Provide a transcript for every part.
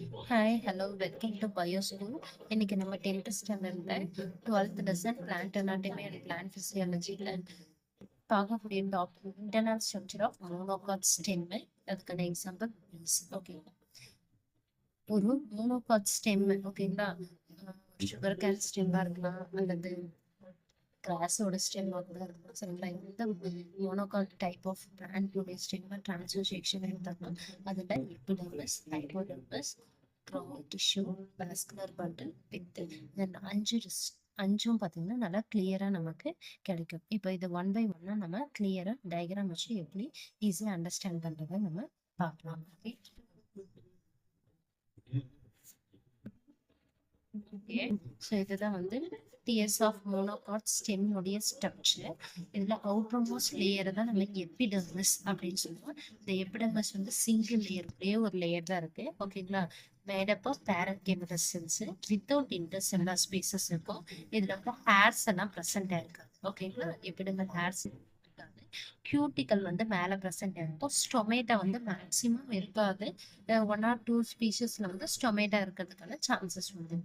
Hi, hello, welcome to Bio School. இன்னைக்கு நம்ம 10th ஸ்டாண்டர்ட்ல 12th lesson plant anatomy and plant physiologyல பார்க்கக்கூடிய topic internal structure of monocot stem. அதுக்கான example okay. ஒரு மோனோகாட் ஸ்டெம் ஓகேங்களா, சுகர் கேன் ஸ்டெம்மா இருக்கலாம் அல்லது கிராஸோட ஸ்டெம்மா கூட இருக்கலாம். சரிங்களா, இந்த மோனோகாட் டைப் ஆஃப் பிளான்டோட ஸ்டெம்மை டிரான்ஸ்வர் செக்ஷன் எடுத்தோம்னா அதில் epidermis, hypodermis, ground tissue, vascular bundle, pith, இந்த அஞ்சும் பார்த்தீங்கன்னா நல்லா கிளியராக நமக்கு கிடைக்கும். இப்போ இது ஒன் பை ஒன்னா நம்ம கிளியராக டயக்ராம் வச்சு எப்படி ஈஸியாக அண்டர்ஸ்டாண்ட் பண்ணுறதை நம்ம பார்க்கலாம். ஓகே, ஸோ இதுதான் வந்து டிஎஸ் ஆஃப் மோனோகாட் ஸ்டெம் உடைய ஸ்ட்ரக்சர். இதுல அவுட்டர்மோஸ்ட் லேயர் தான் நம்ம எபிடர்மிஸ் அப்படின்னு சொல்லுவோம். இந்த எபிடர்மிஸ் வந்து சிங்கிள் லேயர், ஒரே ஒரு லேயர் தான் இருக்கு. ஓகேங்களா, made up of parenchymatous cells without intercellular spaces இருக்கும். இதுல வந்து ஹேர்ஸ் எல்லாம் ப்ரெசென்ட் ஆயிருக்காது. ஓகேங்களா, எபிடர்மல் ஹேர்ஸ் இருக்காது. கியூட்டிக்கல் வந்து மேல ப்ரெசென்ட் ஆயிருக்கும். ஸ்டொமேட்டா வந்து மேக்சிமம் இருக்காது. ஒன் ஆர் டூ ஸ்பீஷஸ்ல வந்து ஸ்டொமேட்டா இருக்கிறதுக்கான சான்சஸ் வந்து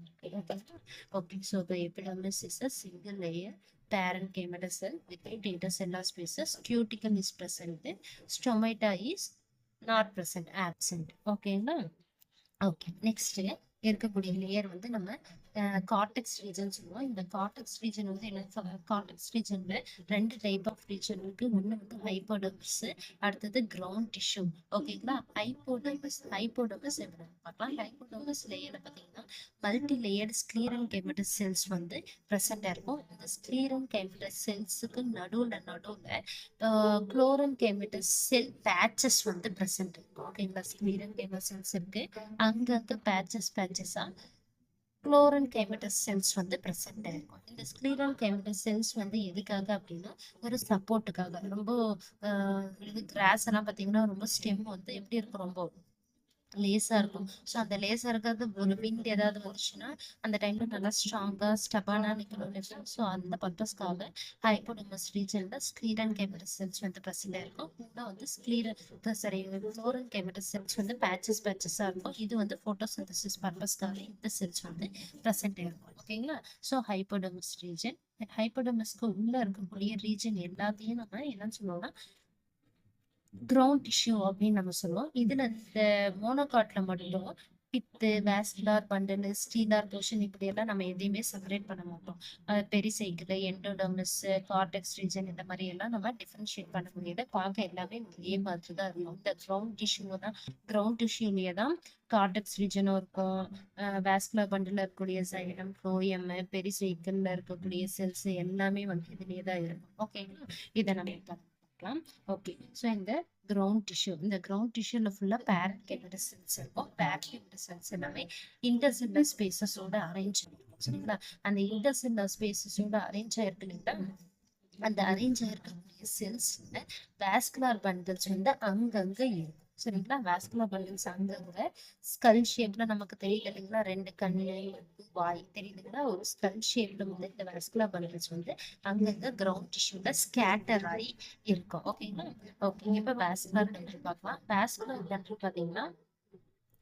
okay. So the epidermis is a single layer parenchymal cell without intercellular spaces. Cuticle is present. Stomata is not present, absent. ஓகேங்களா. ஓகே, நெக்ஸ்ட் இருக்கக்கூடிய layer வந்து நம்ம cortex region சொல்லுவோம். இந்த cortex region வந்து என்ன, கார்டெக்ஸ் ரீஜன்ல ரெண்டு டைப் ஆஃப் ரீஜன் இருக்கு. ஒன்று வந்து ஹைப்போடர்மிஸ், அடுத்தது கிரவுண்ட் டிஷ்யூ. ஓகேங்களா, ஹைப்போடர்மிஸ் எப்படி பார்க்கலாம். ஹைப்போடர்மிஸ் லேயர்ல பார்த்தீங்கன்னா மல்டி லேயர்டு ஸ்க்ளீரன் கெமட்டஸ் செல்ஸ் வந்து ப்ரெசென்டா இருக்கும். இந்த ஸ்க்ளீரன் கெமட்டஸ் செல்ஸுக்கு நடுவில் குளோரன் கெமட்டஸ் செல் பேச்சஸ் வந்து ப்ரெசென்ட் இருக்கும். ஓகேங்களா, ஸ்க்ளீரன் கெமட்டஸ் செல்ஸ் இருக்கு, அங்கங்க பேச்சஸா குளோரன் கெமட்டஸ் செல்ஸ் வந்து ப்ரெசென்ட் ஆயிருக்கும். இந்த ஸ்க்ளீரல் கெமட்டஸ் செல்ஸ் வந்து எதுக்காக அப்படின்னா ஒரு சப்போர்ட்டுக்காக. ரொம்ப இது கிராஸ் எல்லாம் பார்த்தீங்கன்னா ரொம்ப ஸ்டெம் வந்து எப்படி இருக்கும், ரொம்ப லேசா இருக்கும். ஸோ அந்த லேசா இருக்கிறது ஒரு விண்ட் ஏதாவது வந்துச்சுன்னா அந்த டைம்ல நல்லா ஸ்ட்ராங்கா ஸ்டபானா நிற்கணும். ஸோ அந்த பர்பஸ்க்காக ஹைப்போடமஸ் ரீஜன்ல ஸ்க்ளீரன் கெமட்டஸ் செல்ஸ் வந்து ப்ரெசென்ட் இருக்கும். கூட வந்து ஃப்ளோரன் கெமட்டஸ் செல்ஸ் வந்து பேச்சஸா இருக்கும். இது வந்து போட்டோசிந்தசிஸ் பர்பஸ்க்காக இந்த செல்ஸ் வந்து ப்ரெசென்ட் இருக்கும். ஓகேங்களா, ஸோ ஹைப்போடமஸ் ரீஜன், ஹைப்போடமஸ்க்கு உள்ள இருக்கக்கூடிய ரீஜன் எல்லாத்தையும் நம்ம என்னன்னு சொல்லுவோம்னா கிரவுண்ட் டிஷ்யூ அப்படின்னு நம்ம சொல்லுவோம். இதுல இந்த மோனோகாட்ல மட்டும் பித்து, வாஸ்குலார் பண்டல், ஸ்டீலார் போர்ஷன் இப்படி எல்லாம் நம்ம எதையுமே செப்பரேட் பண்ண மாட்டோம். பெரிசைக்கிள், எண்டோடர்மிஸ், கார்டெக்ஸ் ரீஜன் இந்த மாதிரி எல்லாம் நம்ம டிஃபரன்ஷியேட் பண்ண முடியாது. பார்க்க எல்லாமே ஒரே மாதிரி தான் இருக்கும். இந்த கிரவுண்ட் டிஷ்யூலயே தான் கார்டெக்ஸ் ரீஜனும் இருக்கும். வாஸ்குலர் பண்டல்ல இருக்கக்கூடிய சைலம், ஃப்ளோயம், பெரிசைக்கிள்ல இருக்கக்கூடிய செல்ஸ் எல்லாமே வந்து இதுலயே தான் இருக்கும். ஓகேங்களா, இதை நம்ம பார்க்கலாம். ஓகே, ஸோ இந்த கிரவுண்ட் டிஷ்யூல ஃபுல்லா பேரன்கேமட்டஸ் செல்ஸ் இருக்கும். பேரன்கேமட்டஸ் செல்ஸ் எல்லாமே இன்டர்செல்லுலர் ஸ்பேசஸோட அரேஞ்ச் இருக்கும். சரிங்களா, அந்த இன்டர்செல்லுலர் ஸ்பேசஸோட அரேஞ்ச் ஆயிருக்கு இல்லைங்களா, அந்த அரேஞ்ச் ஆயிருக்கக்கூடிய செல்ஸ்ல வாஸ்குலர் பண்டில்ஸ் வந்து அங்கங்க இருக்கும். சரிங்களா, வாஸ்குலர் பண்டில்ஸ் அங்கங்க ஸ்கல் ஷேப்ல நமக்கு தெரியுது இல்லைங்களா, ரெண்டு கண்ணு, வாய் தெரியுதுங்களா, ஒரு ஸ்கல் ஷேப்ல வந்து இந்த வாஸ்குலர் பண்டில்ஸ் வந்து அங்கங்க கிரவுண்ட் டிஷ்யூல ஸ்கேட்டர் ஆகி இருக்கும். ஓகேங்களா. ஓகே, இப்ப வாஸ்குலர் பண்டில் பார்க்கலாம். வாஸ்குலர் பண்டில் பாத்தீங்கன்னா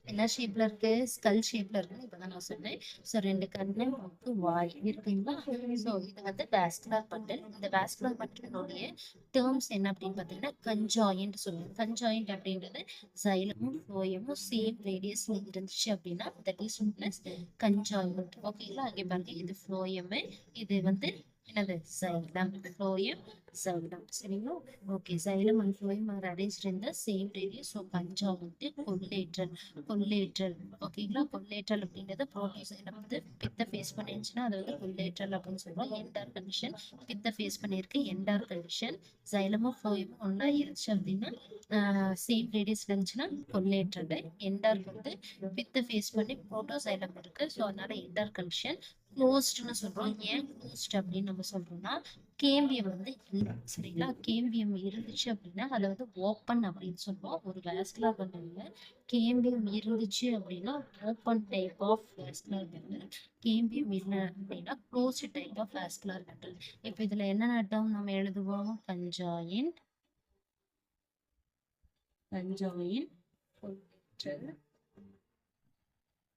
என்ன ஷேப்ல இருக்கு, ஸ்கல் ஷேப்ல இருக்குன்னு இப்பதான் நான் சொன்னேன். ஸோ ரெண்டு கண்ணு, மூக்கு, வாய் இருக்குங்களா. ஸோ இது வந்து வாஸ்குலர் பண்டில். இந்த வாஸ்குலர் பண்டிலுடைய டேர்ம்ஸ் என்ன அப்படின்னு பாத்தீங்கன்னா கன்ஜாயிண்ட் சொல்லுவோம். கன்ஜாயிண்ட் அப்படின்றது சைலமும் ஃப்ளோயமும் சேம் ரேடியஸ்ல இருந்துச்சு அப்படின்னா தட் இஸ் கன்ஜாயிண்ட். ஓகேங்களா, இங்க பாருங்க, இது ஃப்ளோயம், இது வந்து என்னது சைலம், ஃப்ளோயம், சைலம். சரிங்களா. Okay, xylem and phloem are arranged in the same radius. So conjoint, collateral. ஓகேங்களா, கொல்லேட்ரல் அப்படின்றது புரோட்டோசைலம் வந்து பித்த ஃபேஸ் பண்ணிருந்துச்சுன்னா அது வந்து கொல்லேட்ரல் அப்படின்னு சொல்றோம். என்டார் கண்டிஷன் பித்த ஃபேஸ் பண்ணிருக்கு, என்டார் கண்டிஷன். சைலமும் ஃப்ளோயமும் ஒன்னா இருந்துச்சு அப்படின்னா சேம் ரேடியஸ்ல இருந்துச்சுன்னா கொல்லேட்ரல். என்டார் வந்து பித்த ஃபேஸ் பண்ணி புரோட்டோசைலம் இருக்கு. ஸோ அதனால என்டார் கண்டிஷன். க்ளோஸ்ட்னு சொல்றோம். ஏன் க்ளோஸ்ட் அப்படின்னு நம்ம சொல்றோம்னா கேம்பியம் வந்து இல்லை. சரிங்களா, கேம்பியம் இருந்துச்சு அப்படின்னா அதை வந்து ஓப்பன் அப்படின்னு சொல்லுவோம். ஒரு வாஸ்குலர் பண்டல்ல கேம்பியம் இருந்துச்சு அப்படின்னா open type of vascular bundle, cambium இல்லை அப்படின்னா closed type of vascular bundle. இப்போ இதுல என்னென்ன டேர்ம் நம்ம எழுதுவோம், conjoin, collateral,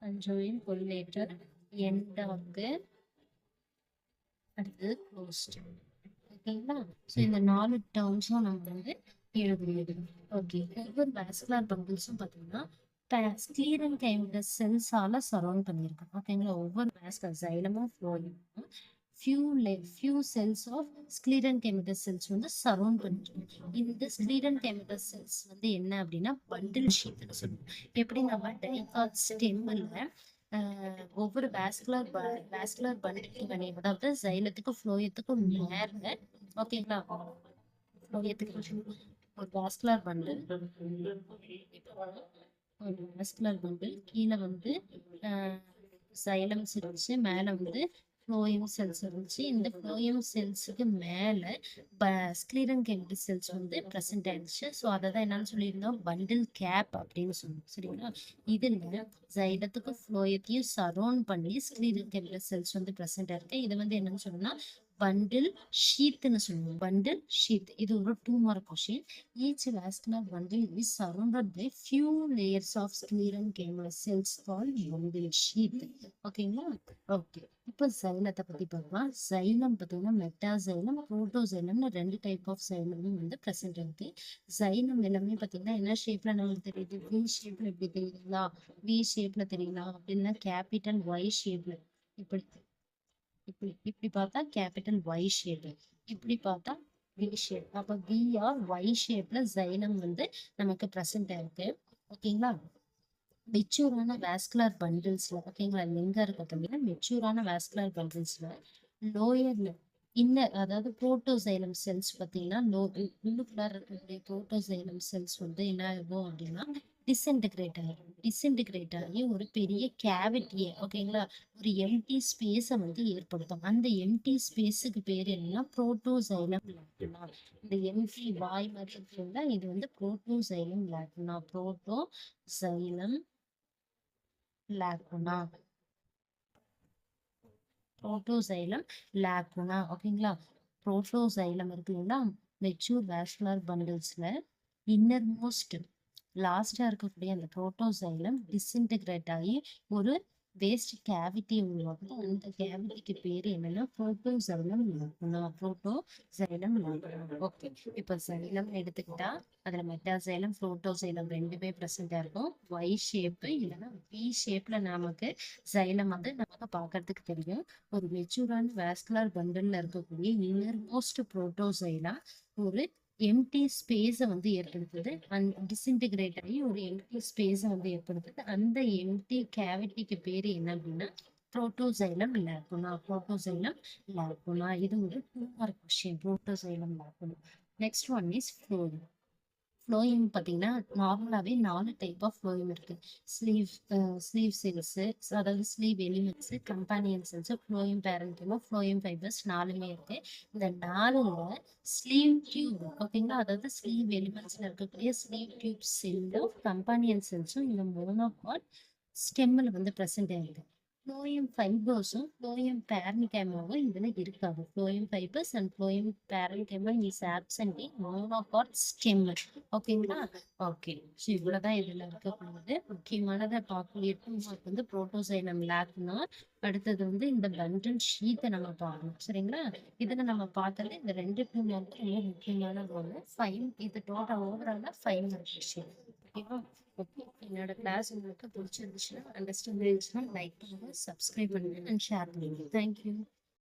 conjoined collateral end ஆக்கு அடுத்தது closed. ஓகேங்களா? ஸோ இந்த 4 டேர்ம்ஸும் நம்ம வந்து எழுதணும். ஓகே, ஒவ்வொரு வாஸ்குலர் பம்பிள்ஸும் பார்த்தீங்கன்னா ஸ்க்ளீரன் கைமட்டஸ் செல்ஸால சரௌண்ட் பண்ணியிருக்கோம். ஓகேங்களா? ஒவ்வொரு வாஸ்குலர் சைலமும் ஃப்ளோயும் few cells of scleran chemical cells வந்து சரௌண்ட் பண்ணிருக்கோம். இந்த scleran chemical cells வந்து என்ன அப்படின்னா பண்டில் ஷீட்னு சொல்லுவோம். எப்படி நம்ம டைகாட் ஸ்டெம்மில் ஒவ்வொரு வாஸ்குலர் பண்டிலுக்கு மேலே, அதாவது சைலத்துக்கும் ஃப்ளோயத்துக்கும் மேல, ஓகேங்களா, ஃப்ளோயத்துக்கு ஒரு வாஸ்குலர் பண்டில், ஒரு வாஸ்குலர் பண்டில் கீழே வந்து சைலம்ஸ் இருந்துச்சு, மேலே வந்து ஃப்ளோயம் செல்ஸ் இருந்துச்சு. இந்த ஃப்ளோயம் செல்ஸுக்கு மேலே ஸ்க்ளீரன் கெமிக்கல் செல்ஸ் வந்து ப்ரெசென்ட் ஆயிடுச்சு. ஸோ அதை தான் என்னன்னு சொல்லியிருந்தோம், பண்டில் கேப் அப்படின்னு சொல்லுவோம். சரிங்களா? இதில் சைலத்துக்கும் ஃப்ளோயத்தையும் சரௌண்ட் பண்ணி ஸ்க்ளீரன் கெமிக்கல் செல்ஸ் வந்து ப்ரெசென்ட் ஆயிருக்கு. இதை வந்து என்னன்னு சொல்லணும்னா bundle sheathன்னு சொல்லுவோம். bundle sheath இது ஒரு 2 mark question. Each vascular bundle is surrounded by few layers of scleran chemical cells called bundle sheath. ஓகேங்களா? ஓகே, இப்போ சைலத்தை பத்தி பார்க்கலாம். சைலம் பார்த்தீங்கன்னா மெட்டாசைலம், புரோட்டோசைலம்னு 2 டைப் ஆஃப் சைலமும் வந்து ப்ரெசென்ட் இருக்கு. சைலம் எல்லாமே பார்த்தீங்கன்னா என்ன ஷேப்ல நமக்கு தெரியுது, வி ஷேப்ல எப்படி தெரியுதுங்களா, வி ஷேப்ல தெரியலாம், அப்படின்னா கேபிட்டல் ஒய் ஷேப்ல, இப்படி இப்படி இப்படி பார்த்தா கேபிட்டல் ஒய் ஷேப், இப்படி பார்த்தா வி ஷேப். அப்போ வி ஆர் ஒய் ஷேப்ல ஜைலம் வந்து நமக்கு ப்ரெசென்ட் ஆயிருக்கு. ஓகேங்களா? மெச்சூரான வாஸ்குலர் பண்டில்ஸ்ல, ஓகேங்களா, எங்க இருக்கு அப்படின்னா மெச்சூரான வாஸ்குலர் பண்டில்ஸ்ல லோயர்ல இன்னர், அதாவது புரோட்டோசைலம் செல்ஸ் பார்த்தீங்கன்னா உள்ளுக்குள்ளார இருக்கக்கூடிய புரோட்டோசைலம் செல்ஸ் வந்து என்ன ஆகும் அப்படின்னா டிஸ்இன்டிகிரேட் ஆகி ஒரு பெரிய கேவிட்டியை, ஓகேங்களா, ஒரு எம்டி ஸ்பேஸை வந்து ஏற்படுத்தும். அந்த எம்டி ஸ்பேஸுக்கு பேர் என்னன்னா புரோட்டோசைலம் லாக்குனா. இந்த எம்டி வாய் மாதிரி இருக்குங்களா, இது வந்து protoxylem lacuna. Protoxylem lacuna, protoxylem lacuna. ஓகேங்களா? புரோட்டோசைலம் இருக்குங்களா, மெச்சூர் வாஸ்குலர் பண்டில்ஸ்ல இன்னர் மோஸ்ட் லாஸ்டா இருக்கக்கூடிய அந்த புரோட்டோசைலம் டிஸ்இன்டகிரேட் ஆகி ஒரு வேஸ்ட் கேவிட்டி உருவாக்குது. அந்த கேவிட்டிக்கு பேர் என்னன்னா புரோட்டோசைலம் லாக்குனா. புரோட்டோசைலம் லாக்குனா. ஓகே, இப்போ சைலம் எடுத்துக்கிட்டா அதுல மெட்டாசைலம் புரோட்டோசைலம் ரெண்டுமே ப்ரெசென்டா இருக்கும். ஒய் ஷேப் இல்லைன்னா வி ஷேப்ல நமக்கு சைலம் வந்து நமக்கு பார்க்கறதுக்கு தெரியும். ஒரு மெச்சூரான வாஸ்குலர் பண்டல்ல இருக்கக்கூடிய இன்னர் மோஸ்ட் புரோட்டோசைலம் ஒரு எம்டி ஸ்பேஸை வந்து ஏற்படுத்துது. டிஸ்இன்டிகிரேட் ஆகி ஒரு எம்டி ஸ்பேஸை வந்து ஏற்படுத்துது. அந்த எம்டி கேவிட்டிக்கு பேர் என்ன அப்படின்னா புரோட்டோசைலம் லாக்குனா. புரோட்டோசைலம் லாக்குனா. இது ஒரு 2 mark question. Protoxylem lacuna. Next one is phloem. Phloem பார்த்தீங்கன்னா நார்மலாகவே 4 டைப் ஆஃப் ஃப்ளோயம் இருக்கு. ஸ்லீவ் செல்ஸ், அதாவது sieve elements, companion cells, phloem parenchyma, phloem fibres 4மே இருக்கு. இந்த 4ல ஸ்லீவ் டியூப், ஓகேங்களா, அதாவது ஸ்லீவ் எலிமெண்ட்ஸ்ல இருக்கக்கூடிய ஸ்லீவ் டியூப் செல்லும் கம்பானியன் செல்ஸும் இந்த மோனோகாட் ஸ்டெம்மில் வந்து ப்ரெசென்ட் ஆயிருக்கு. ஃப்ளோயம் ஃபைபர்ஸும் ஃப்ளோயம் பேரன்கேமாவும் இதுல இருக்காது. Phloem fibres and phloem parenchyma is absent in monocot stem. ஓகேங்களா? ஓகே, ஸோ இவ்வளோதான் இதில் இருக்கக்கூடியது. முக்கியமானதை பார்க்கக்கூடிய 2 mark வந்து புரோட்டோசைலம் லாக்குனா. அடுத்தது வந்து இந்த பண்டில் ஷீத்தை நம்ம பார்க்கணும். சரிங்களா? இதில் நம்ம பார்த்தது இந்த 2 2 mark ரொம்ப முக்கியமான ஒன்று. 5 இது டோட்டல் ஓவராலாக 5 mark விஷயம். ஓகேவா? ஓகே, என்னோட கிளாஸ் உங்களுக்கு பிடிச்சிருந்துச்சுன்னா, அண்டர்ஸ்டாண்ட் இருந்துச்சுன்னா லைக் பண்ணுங்க, சப்ஸ்கிரைப் பண்ணுங்க அண்ட் ஷேர் பண்ணுங்க. தேங்க்யூ.